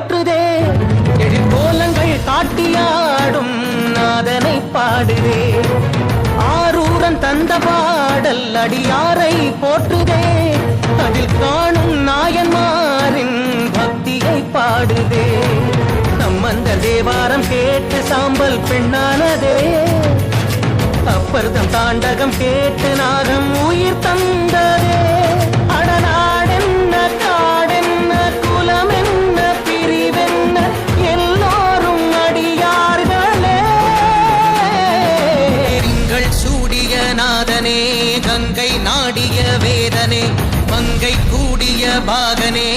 போற்றுதே எழிற்கோலங்கள் காட்டியாடும் நாதனை பாடுதே ஆரூரன் தந்த பாடல் அடியாரை போற்றுதே அதில் காணும் நாயன்மாரின் பக்தியை பாடுதே நம்மந்த தேவாரம் கேட்டு சாம்பல் பெண்ணானதே அப்பர்தம் தாண்டகம் கேட்டு நாகம் உயிர் தந்ததே அடநாடென்ன காடென்ன குலம் என்ன பிரிவென்ன எல்லோரும் அடியார்களே திங்கள் சூடிய நாதனே கங்கை நாடிய வேதனே மங்கை கூடிய பாகனே